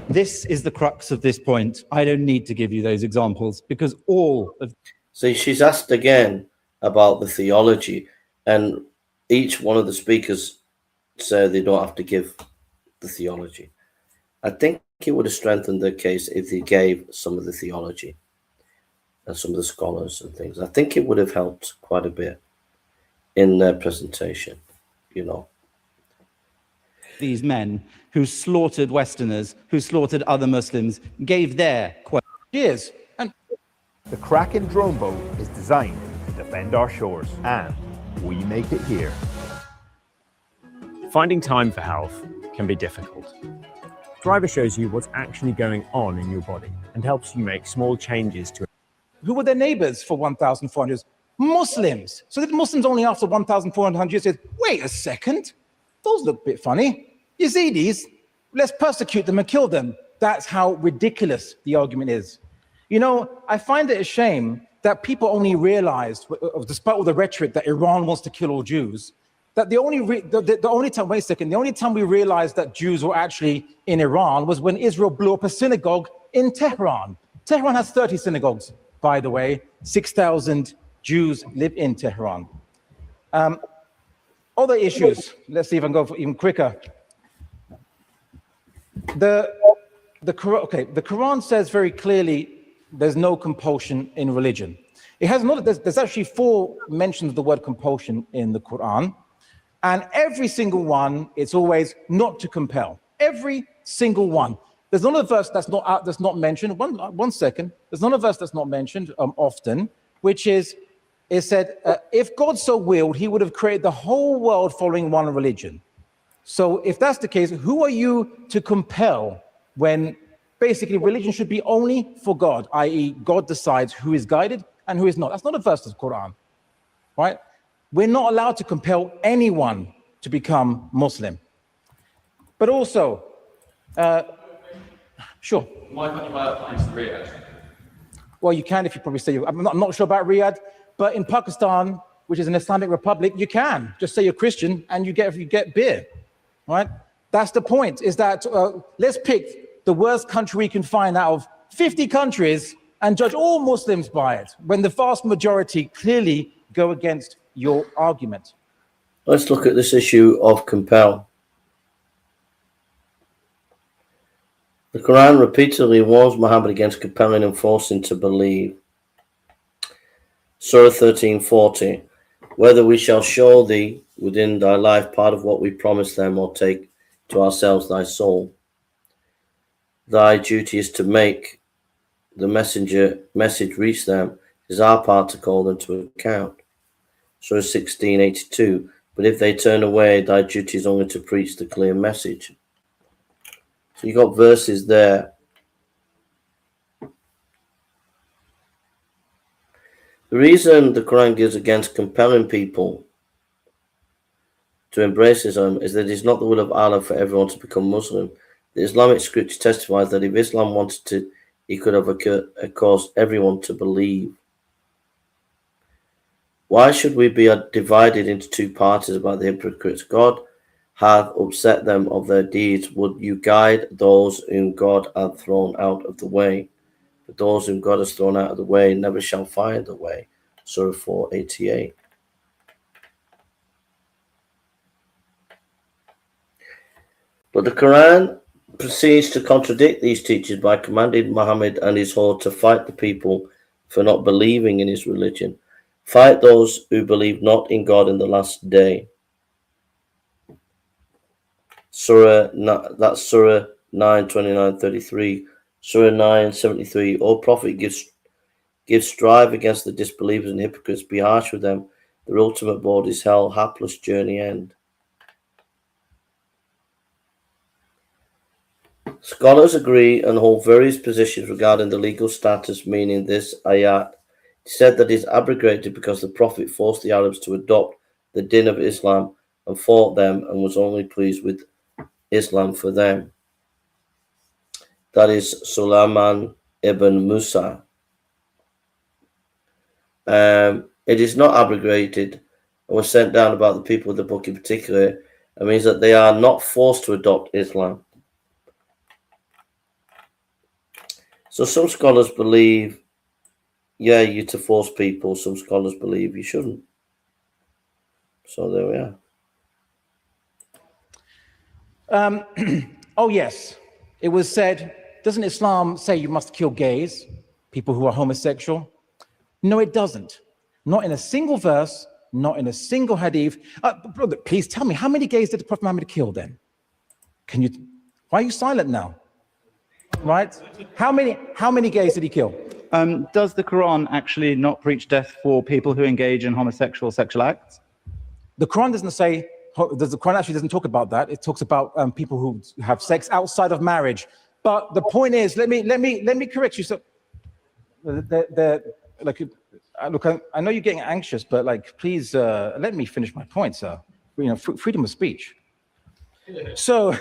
This is the crux of this point. I don't need to give you those examples because all of... So she's asked again about the theology, and each one of the speakers say they don't have to give the theology. I think it would have strengthened their case if they gave some of the theology and some of the scholars and things. I think it would have helped quite a bit in their presentation, you know. These men who slaughtered Westerners, who slaughtered other Muslims, gave their Cheers. And the Kraken drone boat is designed to defend our shores, and we make it here. Finding time for health can be difficult. Driver shows you what's actually going on in your body and helps you make small changes to. Who were their neighbors for 1,400 years? Muslims. So the Muslims only after 1,400 years said, wait a second, those look a bit funny. Yazidis, let's persecute them and kill them. That's how ridiculous the argument is. You know, I find it a shame that people only realized, despite all the rhetoric that Iran wants to kill all Jews, that the only time, wait a second, the only time we realized that Jews were actually in Iran was when Israel blew up a synagogue in Tehran. Tehran has 30 synagogues, by the way. 6,000 Jews live in Tehran. Other issues, let's see if I can go even quicker. The Quran says very clearly there's no compulsion in religion. It has not. There's actually 4 mentions of the word compulsion in the Quran, and every single one, it's always not to compel. Every single one. There's not a verse that's not mentioned. One second. There's not a verse that's not mentioned often, which is, it said, if God so willed, he would have created the whole world following one religion. So if that's the case, who are you to compel when basically religion should be only for God, i.e. God decides who is guided and who is not. That's not a verse of the Quran, right? We're not allowed to compel anyone to become Muslim. But also, sure. Why can't you buy a plane to Riyadh? Well, you can if you probably say, I'm not sure about Riyadh, but in Pakistan, which is an Islamic republic, you can just say you're Christian and you get beer, right? That's the point, is that let's pick the worst country we can find out of 50 countries and judge all Muslims by it, when the vast majority clearly go against your argument. Let's look at this issue of compel. The Quran repeatedly warns Muhammad against compelling and forcing to believe. Surah 13:40. Whether we shall show thee within thy life part of what we promise them, or take to ourselves thy soul, thy duty is to make the message reach them. It is our part to call them to account. Surah 16:82. But if they turn away, thy duty is only to preach the clear message. So you got verses there. The reason the Quran gives against compelling people to embrace Islam is that it is not the will of Allah for everyone to become Muslim. The Islamic scripture testifies that if Islam wanted to, he could have caused everyone to believe. Why should we be divided into two parties about the hypocrites? God hath upset them of their deeds. Would you guide those whom God hath thrown out of the way? But those whom God has thrown out of the way never shall find the way. Surah 4:88. But the Quran proceeds to contradict these teachings by commanding Muhammad and his horde to fight the people for not believing in his religion. Fight those who believe not in God in the last day. That's Surah 9:29-33. Surah 9:73. O Prophet, give strive against the disbelievers and hypocrites. Be harsh with them. Their ultimate abode is hell. Hapless journey end. Scholars agree and hold various positions regarding the legal status, meaning this ayat said that it is abrogated because the Prophet forced the Arabs to adopt the din of Islam and fought them and was only pleased with Islam for them. That is Sulaiman ibn Musa. It is not abrogated and was sent down about the people of the book in particular. It means that they are not forced to adopt Islam. So some scholars believe, yeah, you're to force people. Some scholars believe you shouldn't. So there we are. Oh, yes. It was said, doesn't Islam say you must kill gays, people who are homosexual? No, it doesn't. Not in a single verse, not in a single hadith. Brother, please tell me, how many gays did the Prophet Muhammad kill then? Why are you silent now? Right? How many gays did he kill? Does the Quran actually not preach death for people who engage in homosexual sexual acts? The Quran doesn't say, the Quran actually doesn't talk about that. It talks about people who have sex outside of marriage. But the point is, let me correct you. So, look, I know you're getting anxious, but please let me finish my point, sir. You know, freedom of speech. So,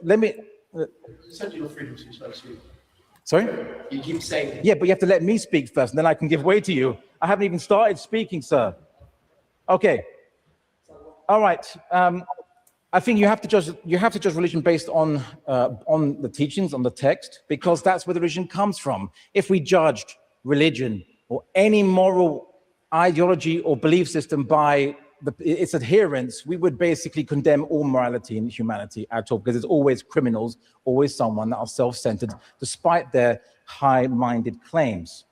let me. Said you were freedom to speak. Sorry? You keep saying. Yeah, but you have to let me speak first, and then I can give way to you. I haven't even started speaking, sir. Okay. All right. I think you have to judge religion based on the teachings, on the text, because that's where the religion comes from. If we judged religion or any moral ideology or belief system by its adherents, we would basically condemn all morality and humanity at all, because there's always criminals, always someone that are self-centered, despite their high-minded claims.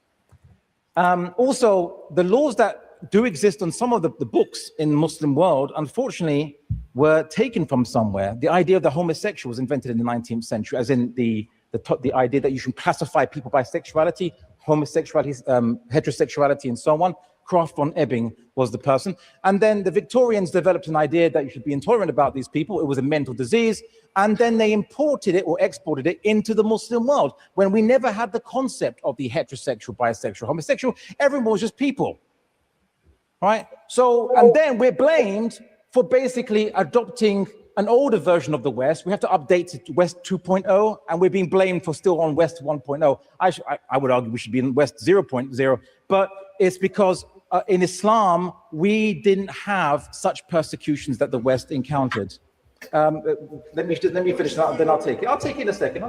Also, the laws that do exist on some of the books in the Muslim world, unfortunately, were taken from somewhere. The idea of the homosexual was invented in the 19th century, as in the idea that you should classify people by sexuality, homosexuality, heterosexuality, and so on. Krafft von Ebing was the person. And then the Victorians developed an idea that you should be intolerant about these people. It was a mental disease. And then they imported it or exported it into the Muslim world, when we never had the concept of the heterosexual, bisexual, homosexual. Everyone was just people, right? So, and then we're blamed for basically adopting an older version of the West. We have to update it to West 2.0, and we're being blamed for still on West 1.0. I would argue we should be in West 0.0, but it's because in Islam, we didn't have such persecutions that the West encountered. Let me finish that, then I'll take it. I'll take it in a second.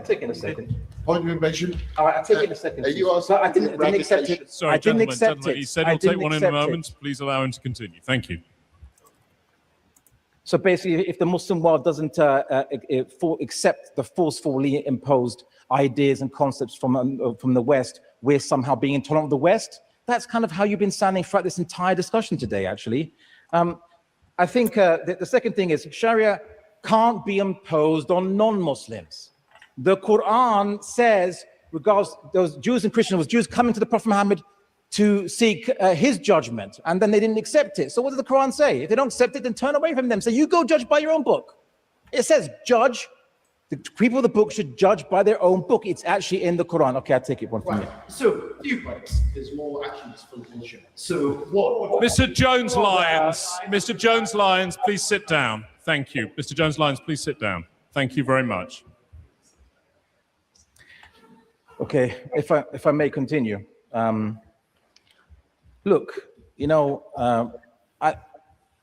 Point of information. All right, I'll take it in a second. Are you asking? I didn't accept it. Sorry, I didn't gentlemen, accept it. he said he'll take one in a moment. Please allow him to continue. Thank you. So basically, if the Muslim world doesn't accept the forcefully imposed ideas and concepts from the West, we're somehow being intolerant of the West. That's kind of how you've been sounding throughout this entire discussion today, actually. I think the second thing is Sharia can't be imposed on non-Muslims. The Quran says, regards those Jews and Christians, was Jews coming to the Prophet Muhammad to seek his judgment, and then they didn't accept it. So what does the Quran say? If they don't accept it, then turn away from them. So you go judge by your own book. It says judge. The people of the book should judge by their own book. It's actually in the Quran. Okay, I'll take it one from you. So, few points. There's more actions for bullshit. So, what? Mr. Jones Lyons, please sit down. Thank you. Mr. Jones Lyons, please sit down. Thank you very much. Okay, if I may continue. Look, you know,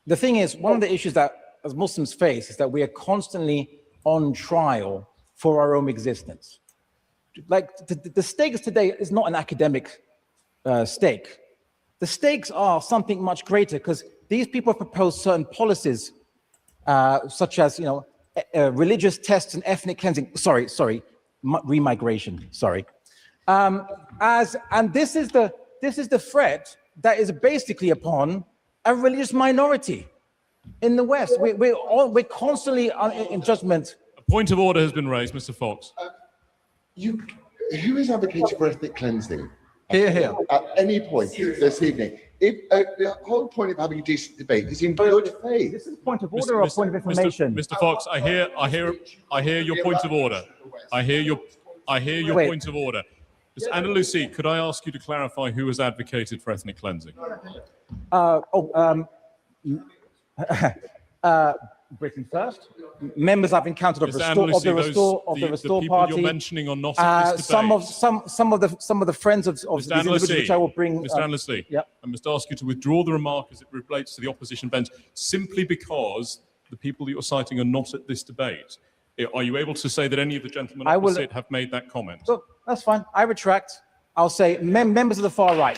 the thing is, one of the issues that as Muslims face is that we are constantly on trial for our own existence. Like the stakes today is not an academic stake. The stakes are something much greater because these people propose certain policies, such as, you know, religious tests and ethnic cleansing. Remigration. Sorry. And this is the threat that is basically upon a religious minority in the West. We're constantly in judgment. A point of order has been raised, Mr. Fox. Who is advocating for ethnic cleansing? Here. At any point this evening. If the whole point of having a decent debate is in good faith. This is a point of order or a point of information? Mr. Fox, I hear your point of order. I hear your point of order. Ms. Andalusi, could I ask you to clarify who has advocated for ethnic cleansing? Britain First. Members I've encountered of the Restore Party. You're mentioning are not at this debate. Some of the friends of these individuals, which I will bring. Mr. Andalusi, I must ask you to withdraw the remark as it relates to the opposition bench, simply because the people that you're citing are not at this debate. Are you able to say that any of the gentlemen opposite have made that comment? Look, that's fine. I retract. I'll say members of the far right.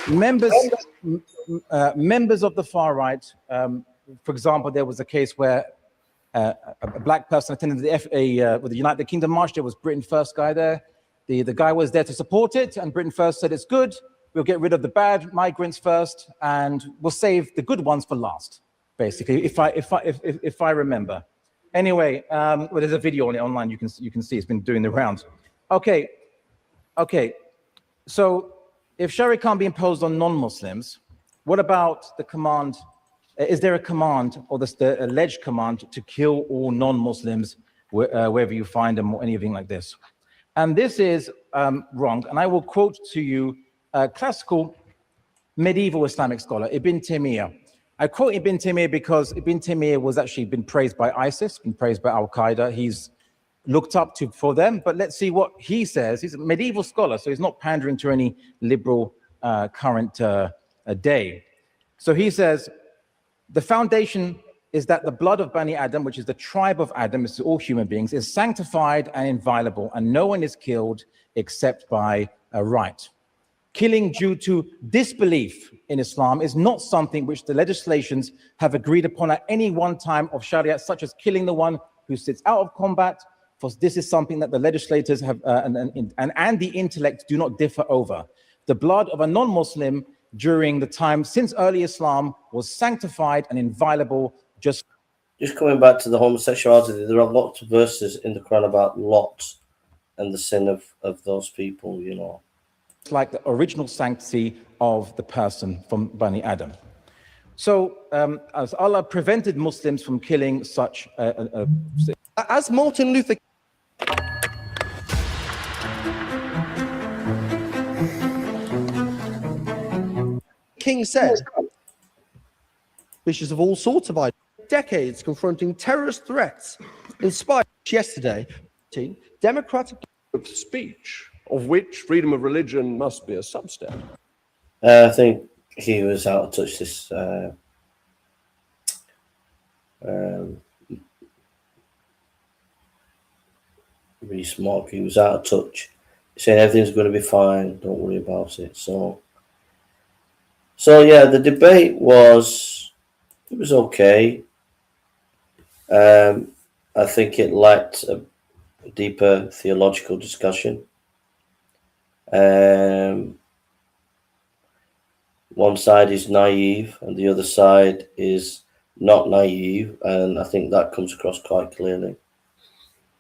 Members of the far right. For example, there was a case where a black person attended with the United Kingdom march. There was Britain First guy there. The guy was there to support it, and Britain First said it's good. We'll get rid of the bad migrants first, and we'll save the good ones for last. Basically, if I remember. Anyway, well, there's a video on it online. You can see it's been doing the rounds. Okay. So if Sharia can't be imposed on non-Muslims, what about the command? Is there a command or the alleged command to kill all non-Muslims wherever you find them or anything like this? And this is wrong. And I will quote to you a classical medieval Islamic scholar, Ibn Taymiyyah. I quote Ibn Taymiyyah because Ibn Taymiyyah was actually been praised by ISIS, been praised by Al-Qaeda. He's looked up to for them, but let's see what he says. He's a medieval scholar, so he's not pandering to any liberal current day. So he says, the foundation is that the blood of Bani Adam, which is the tribe of Adam, this is all human beings, is sanctified and inviolable, and no one is killed except by a right. Killing due to disbelief in Islam is not something which the legislations have agreed upon at any one time of Sharia, such as killing the one who sits out of combat, for this is something that the legislators have and the intellect do not differ over. The blood of a non-Muslim during the time since early Islam was sanctified and inviolable. Just coming back to the homosexuality, there are lots of verses in the Quran about Lot and the sin of those people, you know. Like the original sanctity of the person from Bani Adam. So as Allah prevented Muslims from killing such as Martin Luther King said, bishops of all sorts of ideas, decades confronting terrorist threats, inspired yesterday, democratic of speech, of which freedom of religion must be a substep. I think he was out of touch this Rees-Mogg. He was out of touch, saying everything's going to be fine, don't worry about it. So So yeah, the debate was okay. I think it lacked a deeper theological discussion. One side is naive and the other side is not naive, and I think that comes across quite clearly.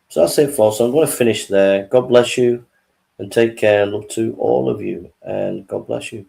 So that's it, folks. I'm going to finish there. God bless you and take care. Love to all of you, and God bless you.